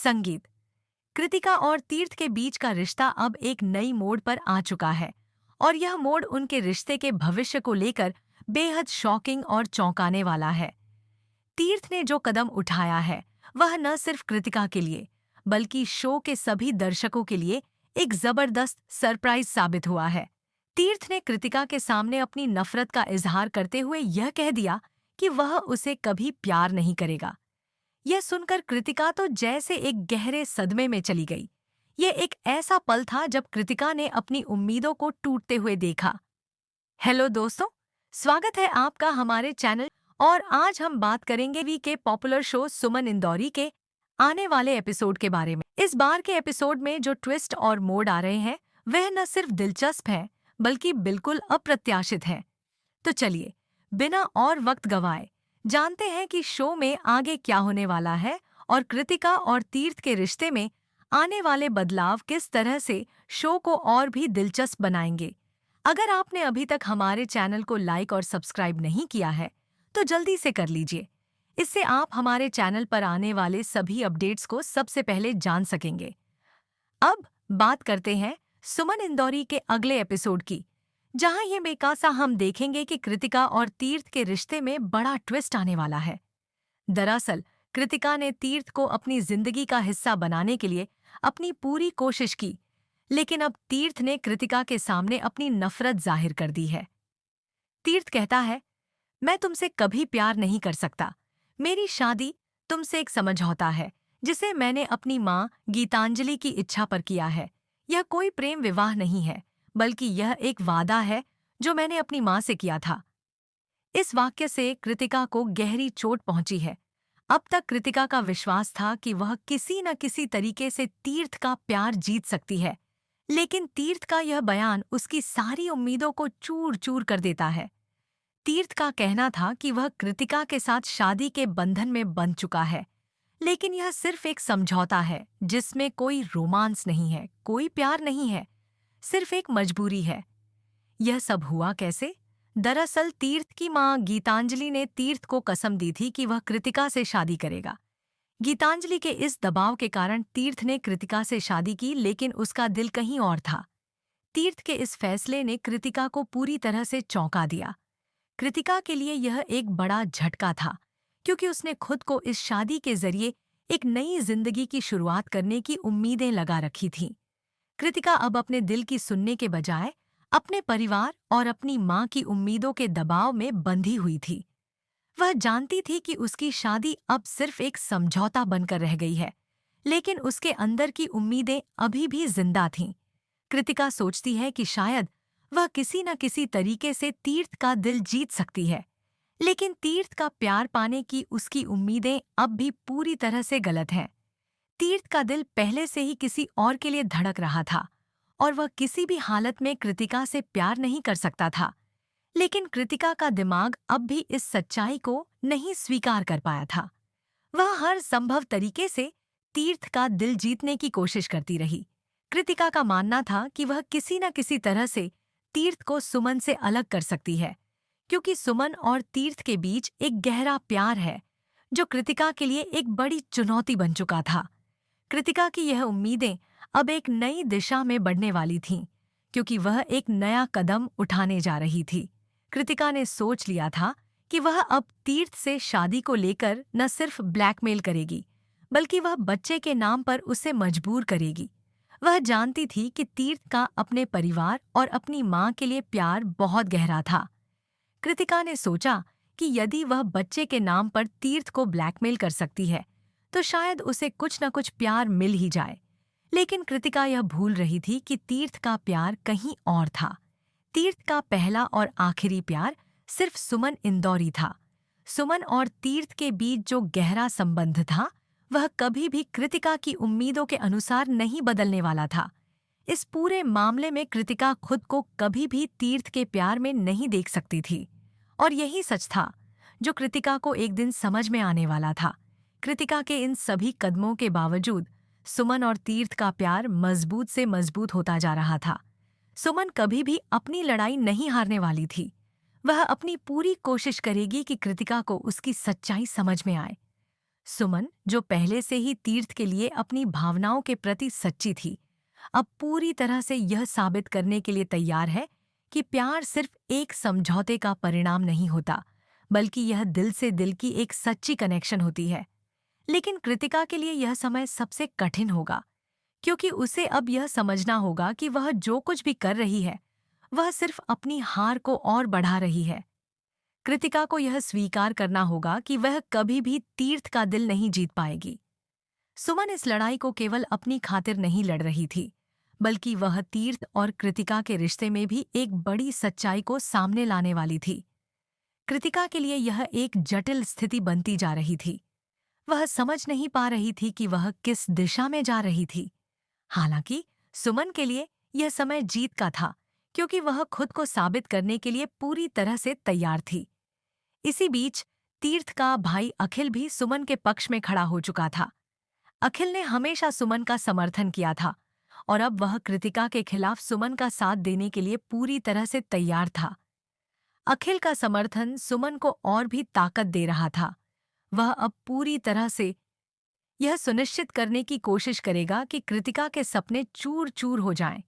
संगीत। कृतिका और तीर्थ के बीच का रिश्ता अब एक नई मोड़ पर आ चुका है और यह मोड़ उनके रिश्ते के भविष्य को लेकर बेहद शॉकिंग और चौंकाने वाला है। तीर्थ ने जो कदम उठाया है वह न सिर्फ कृतिका के लिए बल्कि शो के सभी दर्शकों के लिए एक जबरदस्त सरप्राइज साबित हुआ है। तीर्थ ने कृतिका के सामने अपनी नफरत का इजहार करते हुए यह कह दिया कि वह उसे कभी प्यार नहीं करेगा। यह सुनकर कृतिका तो जैसे एक गहरे सदमे में चली गई। यह एक ऐसा पल था जब कृतिका ने अपनी उम्मीदों को टूटते हुए देखा। हेलो दोस्तों, स्वागत है आपका हमारे चैनल और आज हम बात करेंगे वी के पॉपुलर शो सुमन इंदौरी के आने वाले एपिसोड के बारे में। इस बार के एपिसोड में जो ट्विस्ट और मोड़ आ रहे हैं वह न सिर्फ दिलचस्प हैं बल्कि बिल्कुल अप्रत्याशित हैं। तो चलिए बिना और वक्त गवाए जानते हैं कि शो में आगे क्या होने वाला है और कृतिका और तीर्थ के रिश्ते में आने वाले बदलाव किस तरह से शो को और भी दिलचस्प बनाएंगे। अगर आपने अभी तक हमारे चैनल को लाइक और सब्सक्राइब नहीं किया है तो जल्दी से कर लीजिए। इससे आप हमारे चैनल पर आने वाले सभी अपडेट्स को सबसे पहले जान सकेंगे। अब बात करते हैं सुमन इंदौरी के अगले एपिसोड की, जहां ये बेकासा हम देखेंगे कि कृतिका और तीर्थ के रिश्ते में बड़ा ट्विस्ट आने वाला है। दरअसल कृतिका ने तीर्थ को अपनी जिंदगी का हिस्सा बनाने के लिए अपनी पूरी कोशिश की, लेकिन अब तीर्थ ने कृतिका के सामने अपनी नफरत जाहिर कर दी है। तीर्थ कहता है, मैं तुमसे कभी प्यार नहीं कर सकता। मेरी शादी तुमसे एक समझौता है जिसे मैंने अपनी माँ गीतांजलि की इच्छा पर किया है। यह कोई प्रेम विवाह नहीं है बल्कि यह एक वादा है जो मैंने अपनी माँ से किया था। इस वाक्य से कृतिका को गहरी चोट पहुंची है। अब तक कृतिका का विश्वास था कि वह किसी न किसी तरीके से तीर्थ का प्यार जीत सकती है, लेकिन तीर्थ का यह बयान उसकी सारी उम्मीदों को चूर चूर कर देता है। तीर्थ का कहना था कि वह कृतिका के साथ शादी के बंधन में बंध चुका है, लेकिन यह सिर्फ एक समझौता है जिसमें कोई रोमांस नहीं है, कोई प्यार नहीं है, सिर्फ एक मजबूरी है। यह सब हुआ कैसे? दरअसल तीर्थ की मां गीतांजलि ने तीर्थ को कसम दी थी कि वह कृतिका से शादी करेगा। गीतांजलि के इस दबाव के कारण तीर्थ ने कृतिका से शादी की, लेकिन उसका दिल कहीं और था। तीर्थ के इस फैसले ने कृतिका को पूरी तरह से चौंका दिया। कृतिका के लिए यह एक बड़ा झटका था, क्योंकि उसने खुद को इस शादी के जरिए एक नई जिंदगी की शुरुआत करने की उम्मीदें लगा रखी थीं। कृतिका अब अपने दिल की सुनने के बजाय अपने परिवार और अपनी मां की उम्मीदों के दबाव में बंधी हुई थी। वह जानती थी कि उसकी शादी अब सिर्फ एक समझौता बनकर रह गई है, लेकिन उसके अंदर की उम्मीदें अभी भी जिंदा थीं। कृतिका सोचती है कि शायद वह किसी न किसी तरीके से तीर्थ का दिल जीत सकती है, लेकिन तीर्थ का प्यार पाने की उसकी उम्मीदें अब भी पूरी तरह से गलत हैं। तीर्थ का दिल पहले से ही किसी और के लिए धड़क रहा था और वह किसी भी हालत में कृतिका से प्यार नहीं कर सकता था। लेकिन कृतिका का दिमाग अब भी इस सच्चाई को नहीं स्वीकार कर पाया था। वह हर संभव तरीके से तीर्थ का दिल जीतने की कोशिश करती रही। कृतिका का मानना था कि वह किसी न किसी तरह से तीर्थ को सुमन से अलग कर सकती है, क्योंकि सुमन और तीर्थ के बीच एक गहरा प्यार है जो कृतिका के लिए एक बड़ी चुनौती बन चुका था। कृतिका की यह उम्मीदें अब एक नई दिशा में बढ़ने वाली थीं, क्योंकि वह एक नया कदम उठाने जा रही थी। कृतिका ने सोच लिया था कि वह अब तीर्थ से शादी को लेकर न सिर्फ ब्लैकमेल करेगी, बल्कि वह बच्चे के नाम पर उसे मजबूर करेगी। वह जानती थी कि तीर्थ का अपने परिवार और अपनी मां के लिए प्यार बहुत गहरा था। कृतिका ने सोचा कि यदि वह बच्चे के नाम पर तीर्थ को ब्लैकमेल कर सकती है तो शायद उसे कुछ न कुछ प्यार मिल ही जाए। लेकिन कृतिका यह भूल रही थी कि तीर्थ का प्यार कहीं और था। तीर्थ का पहला और आखिरी प्यार सिर्फ सुमन इंदौरी था। सुमन और तीर्थ के बीच जो गहरा संबंध था वह कभी भी कृतिका की उम्मीदों के अनुसार नहीं बदलने वाला था। इस पूरे मामले में कृतिका खुद को कभी भी तीर्थ के प्यार में नहीं देख सकती थी, और यही सच था जो कृतिका को एक दिन समझ में आने वाला था। कृतिका के इन सभी कदमों के बावजूद सुमन और तीर्थ का प्यार मजबूत से मजबूत होता जा रहा था। सुमन कभी भी अपनी लड़ाई नहीं हारने वाली थी। वह अपनी पूरी कोशिश करेगी कि कृतिका को उसकी सच्चाई समझ में आए। सुमन, जो पहले से ही तीर्थ के लिए अपनी भावनाओं के प्रति सच्ची थी, अब पूरी तरह से यह साबित करने के लिए तैयार है कि प्यार सिर्फ एक समझौते का परिणाम नहीं होता, बल्कि यह दिल से दिल की एक सच्ची कनेक्शन होती है। लेकिन कृतिका के लिए यह समय सबसे कठिन होगा, क्योंकि उसे अब यह समझना होगा कि वह जो कुछ भी कर रही है, वह सिर्फ अपनी हार को और बढ़ा रही है। कृतिका को यह स्वीकार करना होगा कि वह कभी भी तीर्थ का दिल नहीं जीत पाएगी। सुमन इस लड़ाई को केवल अपनी खातिर नहीं लड़ रही थी, बल्कि वह तीर्थ और कृतिका के रिश्ते में भी एक बड़ी सच्चाई को सामने लाने वाली थी। कृतिका के लिए यह एक जटिल स्थिति बनती जा रही थी। वह समझ नहीं पा रही थी कि वह किस दिशा में जा रही थी। हालांकि सुमन के लिए यह समय जीत का था, क्योंकि वह खुद को साबित करने के लिए पूरी तरह से तैयार थी। इसी बीच तीर्थ का भाई अखिल भी सुमन के पक्ष में खड़ा हो चुका था। अखिल ने हमेशा सुमन का समर्थन किया था और अब वह कृतिका के खिलाफ सुमन का साथ देने के लिए पूरी तरह से तैयार था। अखिल का समर्थन सुमन को और भी ताकत दे रहा था। वह अब पूरी तरह से यह सुनिश्चित करने की कोशिश करेगा कि कृतिका के सपने चूर चूर हो जाएं।